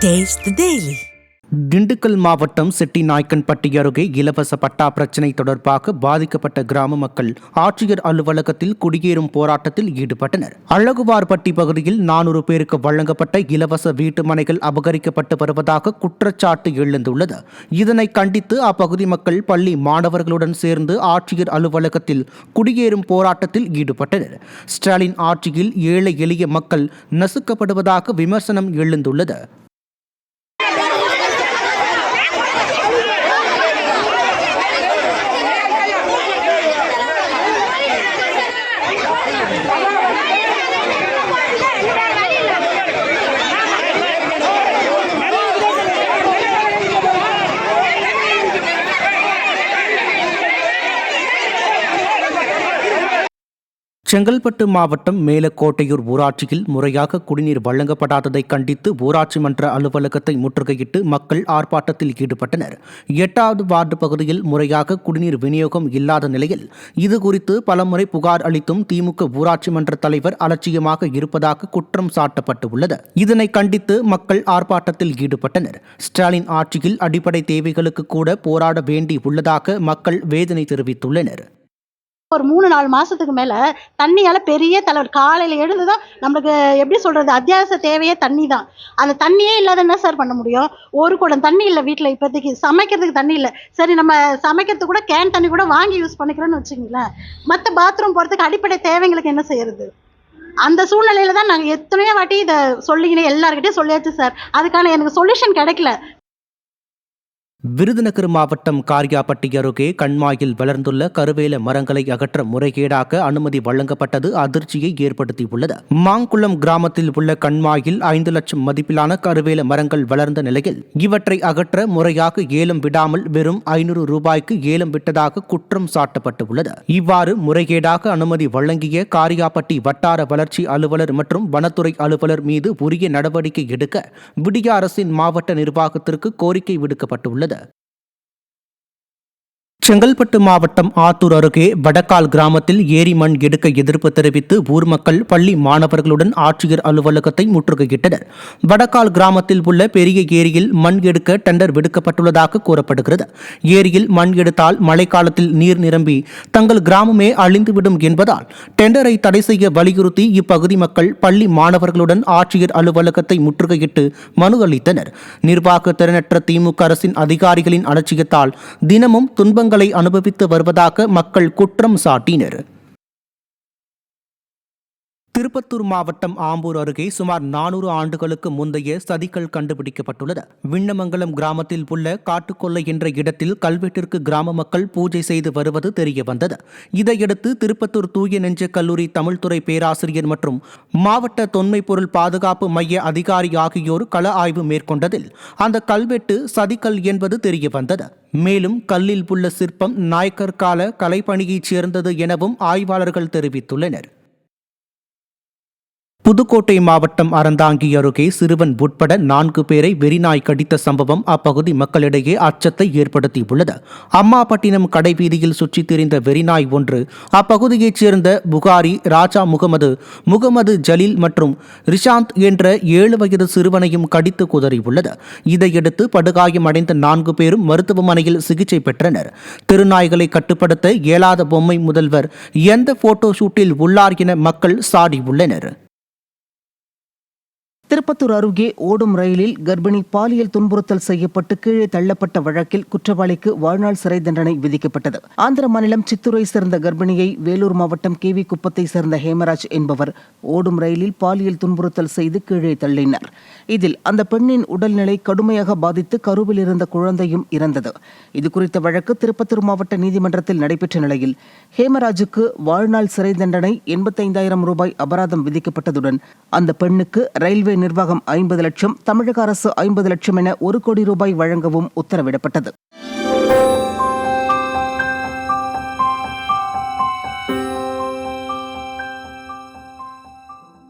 Taste the Daily. Dindigul மாவட்டம் செட்டிநாயக்கன்பட்டி அருகே இலவச பட்டா பிரச்சினை தொடர்பாக பாதிக்கப்பட்ட கிராம மக்கள் ஆட்சியர் அலுவலகத்தில் குடியேறும் போராட்டத்தில் ஈடுபட்டனர். அழகுவார்பட்டி பகுதியில் 400 பேருக்கு வழங்கப்பட்ட இலவச வீட்டு மனைகள் அபகரிக்கப்பட்டு வருவதாக குற்றச்சாட்டு எழுந்துள்ளது. இதனை கண்டித்து அப்பகுதி மக்கள் பள்ளி மாணவர்களுடன் சேர்ந்து ஆட்சியர் அலுவலகத்தில் குடியேறும் போராட்டத்தில் ஈடுபட்டனர். ஸ்டாலின் ஆட்சியில் ஏழை எளிய மக்கள் நசுக்கப்படுவதாக விமர்சனம் எழுந்துள்ளது. செங்கல்பட்டு மாவட்டம் மேலக்கோட்டையூர் ஊராட்சியில் முறையாக குடிநீர் வழங்கப்படாததை கண்டித்து ஊராட்சி மன்ற அலுவலகத்தை முற்றுகையிட்டு மக்கள் ஆர்ப்பாட்டத்தில் ஈடுபட்டனர். 8வது வார்டு பகுதியில் முறையாக குடிநீர் விநியோகம் இல்லாத நிலையில் இதுகுறித்து பலமுறை புகார் அளித்தும் திமுக ஊராட்சி மன்ற தலைவர் அலட்சியமாக இருப்பதாக குற்றம் சாட்டப்பட்டுள்ளது. இதனை கண்டித்து மக்கள் ஆர்ப்பாட்டத்தில் ஈடுபட்டனர். ஸ்டாலின் ஆட்சியில் அடிப்படை தேவைகளுக்கு கூட போராட வேண்டி உள்ளதாக மக்கள் வேதனை தெரிவித்துள்ளனர். ஒரு 3-4 மாசத்துக்கு மேல தண்ணியால பெரிய தலைவர் காலையில எழுந்துதான் நம்மளுக்கு எப்படி சொல்றது, அத்தியாவசிய தேவையே தண்ணி தான். அந்த தண்ணியே இல்லாத என்ன சார் பண்ண முடியும்? ஒரு குடம் தண்ணி இல்லை வீட்டில், இப்போதைக்கு சமைக்கிறதுக்கு தண்ணி இல்லை. சரி, நம்ம சமைக்கிறதுக்கு கூட கேன் தண்ணி கூட வாங்கி யூஸ் பண்ணிக்கிறோன்னு வச்சுங்களேன். மற்ற பாத்ரூம் போகிறதுக்கு அடிப்படை தேவைங்களுக்கு என்ன செய்யறது? அந்த சூழ்நிலையில தான் நாங்கள் எத்தனையோ வாட்டி இதை சொல்லிக்கினே எல்லாருக்கிட்டையும் சொல்லியாச்சு சார். அதுக்கான எனக்கு சொல்யூஷன் கிடைக்கல. விருதுநகர் மாவட்டம் காரியாபட்டி அருகே கண்மாயில் வளர்ந்துள்ள கருவேல மரங்களை அகற்ற முறைகேடாக அனுமதி வழங்கப்பட்டது அதிர்ச்சியை ஏற்படுத்தியுள்ளது. மாங்குளம் கிராமத்தில் உள்ள கண்மாயில் 5 லட்சம் மதிப்பிலான கருவேல மரங்கள் வளர்ந்த நிலையில் இவற்றை அகற்ற முறையாக ஏலம் விடாமல் வெறும் 500 ரூபாய்க்கு ஏலம் விட்டதாக குற்றம் சாட்டப்பட்டுள்ளது. இவ்வாறு முறைகேடாக அனுமதி வழங்கிய காரியாபட்டி வட்டார வளர்ச்சி அலுவலர் மற்றும் வனத்துறை அலுவலர் மீது உரிய நடவடிக்கை எடுக்க விடிய அரசின் மாவட்ட நிர்வாகத்திற்கு கோரிக்கை விடுக்கப்பட்டுள்ளது. செங்கல்பட்டு மாவட்டம் ஆத்தூர் அருகே வடக்கால் கிராமத்தில் ஏரி மண் எடுக்க எதிர்ப்பு தெரிவித்து ஊர் மக்கள் பள்ளி மாணவர்களுடன் ஆட்சியர் அலுவலகத்தை முற்றுகையிட்டனர். வடக்கால் கிராமத்தில் உள்ள பெரிய ஏரியில் மண் எடுக்க டெண்டர் விடுக்கப்பட்டுள்ளதாக கூறப்படுகிறது. ஏரியில் மண் எடுத்தால் மழைக்காலத்தில் நீர் நிரம்பி தங்கள் கிராமமே அழிந்துவிடும் என்பதால் டெண்டரை தடை செய்ய வலியுறுத்தி இப்பகுதி மக்கள் பள்ளி மாணவர்களுடன் ஆட்சியர் அலுவலகத்தை முற்றுகையிட்டு மனு அளித்தனர். நிர்வாக திறனற்ற திமுக அரசின் அதிகாரிகளின் அலட்சியத்தால் தினமும் துன்பங்கள் அனுபவித்து வருவதாக மக்கள் குற்றம் சாட்டினர். திருப்பத்தூர் மாவட்டம் ஆம்பூர் அருகே சுமார் 400 ஆண்டுகளுக்கு முந்தைய சதிகள் கண்டுபிடிக்கப்பட்டுள்ளது. விண்ணமங்கலம் கிராமத்தில் உள்ள காட்டுக்கொல்லை என்ற இடத்தில் கல்வெட்டிற்கு கிராம மக்கள் பூஜை செய்து வருவது தெரியவந்தது. இதையடுத்து திருப்பத்தூர் தூய நெஞ்ச கல்லூரி தமிழ்துறை பேராசிரியர் மற்றும் மாவட்ட தொன்மை பொருள் பாதுகாப்பு மைய அதிகாரி ஆகியோர் கள ஆய்வு மேற்கொண்டதில் அந்த கல்வெட்டு சதிக்கல் என்பது தெரியவந்தது. மேலும் கல்லில் உள்ள சிற்பம் நாயக்கர் கால கலைப்பணியைச் சேர்ந்தது எனவும் ஆய்வாளர்கள் தெரிவித்துள்ளனர். புதுக்கோட்டை மாவட்டம் அறந்தாங்கி அருகே சிறுவன் உட்பட 4 பேரை வெறிநாய் கடித்த சம்பவம் அப்பகுதி மக்களிடையே அச்சத்தை ஏற்படுத்தியுள்ளது. அம்மாப்பட்டினம் கடைவீதியில் சுற்றித் திரிந்த வெறிநாய் ஒன்று அப்பகுதியைச் சேர்ந்த புகாரி, ராஜா முகமது ஜலீல் மற்றும் ரிஷாந்த் என்ற 7 வயது சிறுவனையும் கடித்து குதறியுள்ளது. இதையடுத்து படுகாயம் அடைந்த 4 பேரும் மருத்துவமனையில் சிகிச்சை பெற்றனர். தெருநாய்களை கட்டுப்படுத்த இயலாத பொம்மை முதல்வர் எந்த போட்டோ ஷூட்டில் உள்ளார் என மக்கள் சாடியுள்ளனர். திருப்பத்தூர் அருகே ஓடும் ரயிலில் கர்ப்பிணி பாலியல் துன்புறுத்தல் செய்யப்பட்டு கீழே தள்ளப்பட்ட வழக்கில் குற்றவாளிக்கு வாழ்நாள் சிறை தண்டனை விதிக்கப்பட்டது. ஆந்திர மாநிலம் சித்தூரை சேர்ந்த கர்ப்பிணியை வேலூர் மாவட்டம் கேவி குப்பத்தை சேர்ந்த ஹேமராஜ் என்பவர் ஓடும் ரயிலில் பாலியல் துன்புறுத்தல் செய்து கீழே தள்ளினார். இதில் அந்த பெண்ணின் உடல்நிலை கடுமையாக பாதித்து கருவில் இருந்த குழந்தையும் இறந்தது. இதுகுறித்த வழக்கு திருப்பத்தூர் மாவட்ட நீதிமன்றத்தில் நடைபெற்ற நிலையில் ஹேமராஜுக்கு வாழ்நாள் சிறை தண்டனை 85,000 ரூபாய் அபராதம் விதிக்கப்பட்டதுடன் அந்த பெண்ணுக்கு ரயில்வே நிர்வாகம் 50 லட்சம், தமிழக அரசு 50 லட்சம் என 1 கோடி ரூபாய் வழங்கவும் உத்தரவிடப்பட்டது.